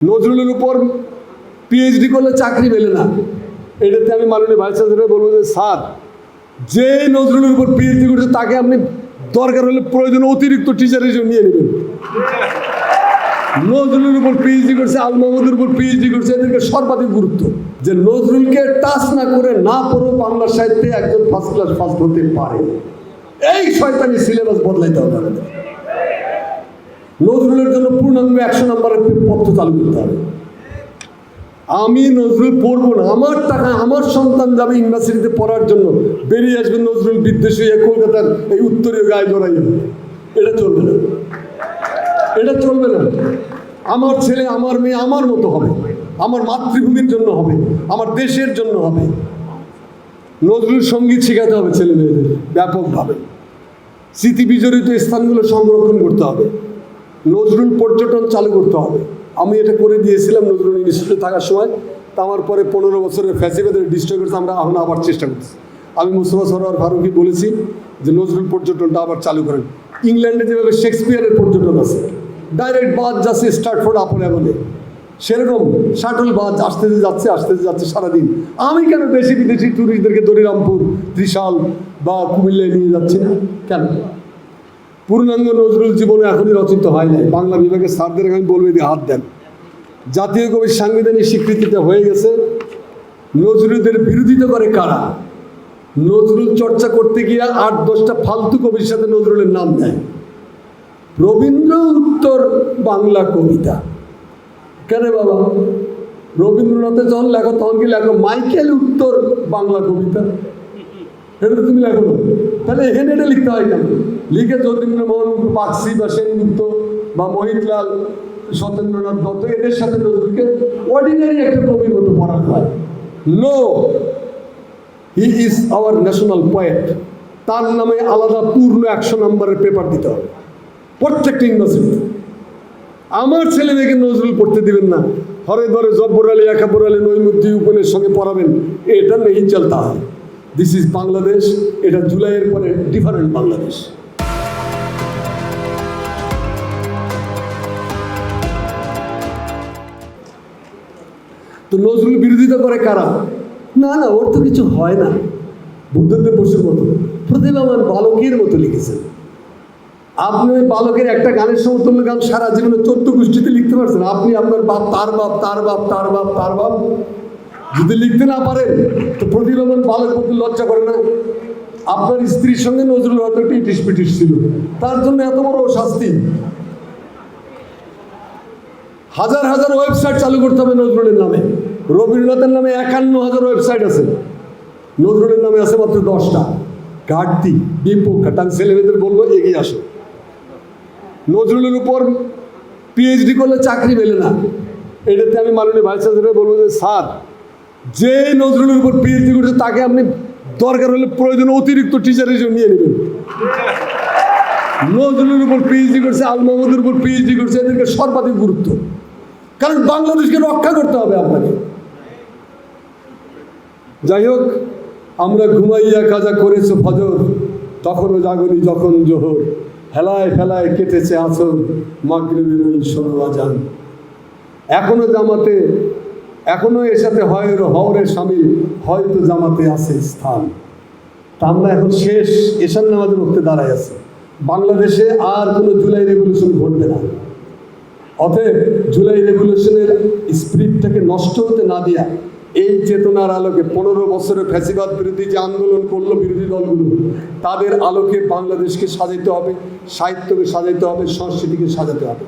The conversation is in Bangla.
নজরুলের উপর পিএইচডি করলে চাকরি মেলে না। এটাতে আমি মাননীয় ভাইস চ্যান্সেলর বলবো যে স্যার, যে নজরুলের উপর পিএইচডি করছে তাকে আপনি দরকার হলে প্রয়োজনে অতিরিক্ত টিচার হিসেবে নিয়ে নেবেন। নজরুলের উপর পিএইচডি করছে, আল মাহমুদের উপর পিএইচডি করছে, এদেরকে সর্বাধিক গুরুত্ব। যে নজরুলকে টাচ না করে না পড়েও বাংলা সাহিত্যে একজন ফার্স্ট ক্লাস ফার্স্ট হতে পারে, এই শয়তানি সিলেবাস বদলাইতে হবে আমাদের। নজরুলের জন্য পূর্ণাঙ্গ 100 নম্বরের পত্র চালু করতে হবে। আমি নজরুল পড়বো না, আমার টাকা আমার সন্তান যাবে ইউনিভার্সিটিতে পড়ার জন্য, বেরিয়ে আসবে নজরুল বিদ্বেষী কলকাতার এই উত্তরীয় গায়ে জড়াই যাবে। এটা চলবে না, এটা চলবে না। আমার ছেলে আমার মেয়ে আমার মতো হবে, আমার মাতৃভূমির জন্য হবে, আমার দেশের জন্য হবে। নজরুল সঙ্গীত শেখাতে হবে ছেলে মেয়েদের ব্যাপকভাবে। স্মৃতি বিজড়িত স্থানগুলো সংরক্ষণ করতে হবে। নজরুল পর্যটন চালু করতে হবে। আমি এটা করে দিয়েছিলাম নজরুল ইনস্টিটিউটে থাকার সময়। তা আমার পরে 15 বছরের ফ্যাসিবাদের ডিস্ট্রয় করেছে, আমরা এখন আবার চেষ্টা করছি। আমি মুস্তফা সরোয়ার ফারুকী বলেছি যে নজরুল পর্যটনটা আবার চালু করেন। ইংল্যান্ডে যেভাবে শেক্সপিয়ারের পর্যটন আছে, ডাইরেক্ট বাস যাচ্ছে স্টার্টফোর্ড আপন অ্যাভনে, সেরকম শাটল বাস আসতে যাচ্ছে সারাদিন। আমি কেন দেশি বিদেশি ট্যুরিস্টদেরকে দরিরামপুর, ত্রিশাল বা কুমিল্লায় নিয়ে যাচ্ছি না কেন? পূর্ণাঙ্গ নজরুল জীবনে এখনই রচিত হয় নাই। বাংলা বিভাগের স্যারদের আমি বলবো এদিকে হাত দেন। জাতীয় কবির সাংবিধানিক স্বীকৃতিটা হয়ে গেছে। নজরুলদের বিরোধিতা করে কারা? নজরুল চর্চা করতে গিয়ে 8-10টা ফালতু কবির সাথে নজরুলের নাম দেয়। রবীন্দ্র উত্তর বাংলা কবিতা কেন বাবা? রবীন্দ্রনাথের যখন লেখো তখন কি লেখো মাইকেল উত্তর বাংলা কবিতা? এটা তো তুমি লেখো না, তাহলে এখানে এটা লিখতে হয় কেন? লিখে যতীন্দ্রমোহন বাগচি বা সেনগুপ্ত বা মোহিতলাল, সত্যেন্দ্রনাথ দত্ত এদের সাথে নজরুলকে অর্ডিনারি একটা কবির মতো পড়া হয়। No, he is our national poet. তার নামে আলাদা পূর্ণ 100 নম্বরের পেপার দিতে হবে প্রত্যেকটা ইউনিভার্সিটি। আমার ছেলে মেয়েকে নজরুল পড়তে দিবেন না, হরে ধরে জব্বর আলী, একাবর আলী, নৈমুদ্দি উপনের সঙ্গে পড়াবেন, এটা নেই চলতা হয়। This is Bangladesh. এটা জুলাইয়ের পরে ডিফারেন্ট বাংলাদেশ। তো নজরুল বিরোধিতা করে কারা? না না, ওর তো কিছু হয় না। বুদ্ধদেব বসুর মতো প্রতিভাবান বালকের মতো লিখেছেন। আপনি ওই বালকের একটা গানের সমতুল্য গান সারা জীবনে 14 গোষ্ঠীতে লিখতে পারছেন। আপনি আপনার বাপ, তার বাপ, তার বাপ, তার বাপ, তার বাপ যদি লিখতে না পারেন তো প্রতিভাবান বালক বলতে লজ্জা করে না? আপনার স্ত্রীর সঙ্গে নজরুল হয়তো একটু ইটিস পিটিস ছিল, তার জন্য এত বড় শাস্তি। হাজার হাজার ওয়েবসাইট চালু করতে হবে নজরুলের নামে। রবীন্দ্রনাথের নামে 51,000 ওয়েবসাইট আছে, নজরুলের নামে আছে মাত্র 10টা। ঘাটতি, বিপক্ষা। তার ছেলেমেয়েদের বলবো এগিয়ে আসো। নজরুলের উপর পিএইচডি করলে চাকরি মেলে না। এটাতে আমি মাননীয় ভাইস চ্যান্সেলর বলবো যে স্যার, যে নজরুলের উপর পিএইচডি করছে তাকে আপনি দরকার হলে প্রয়োজনে অতিরিক্ত টিচার হিসেবে নিয়ে নেবেন। নজরুলের উপর পিএইচডি করছে, আল মাহমুদের উপর পিএইচডি করছে, এদেরকে সর্বাধিক গুরুত্ব। কারণ বাংলাদেশকে রক্ষা করতে হবে আপনাকে। যাই হোক, আমরা ঘুমাইয়া কাজা করেছো ফজর, তখনও জাগনি যখন জোহর, হেলায় ফেলায় কেটেছে আঁচল, মাগরিবের ওই 16 আজান। এখনো জামাতে, এখনো এর সাথে হওয়ারের সামিল, হয়তো জামাতে আছে স্থান। তা আমরা এখন শেষ এশার নামাজের রক্তে দাঁড়ায় আছে। বাংলাদেশে আর কোনো জুলাই রেভলিউশন ঘটবে না। অতএব জুলাই রেভলিউশনের স্পিরিটটাকে নষ্ট হতে না দিয়া এই চেতনার আলোকে 15 বছরের ফ্যাসিবাদ বিরোধী যে আন্দোলন করলো বিরোধী দলগুলো, তাদের আলোকে বাংলাদেশকে সাজাইতে হবে, সাহিত্যকে সাজাইতে হবে, সংস্কৃতিকে সাজাতে হবে।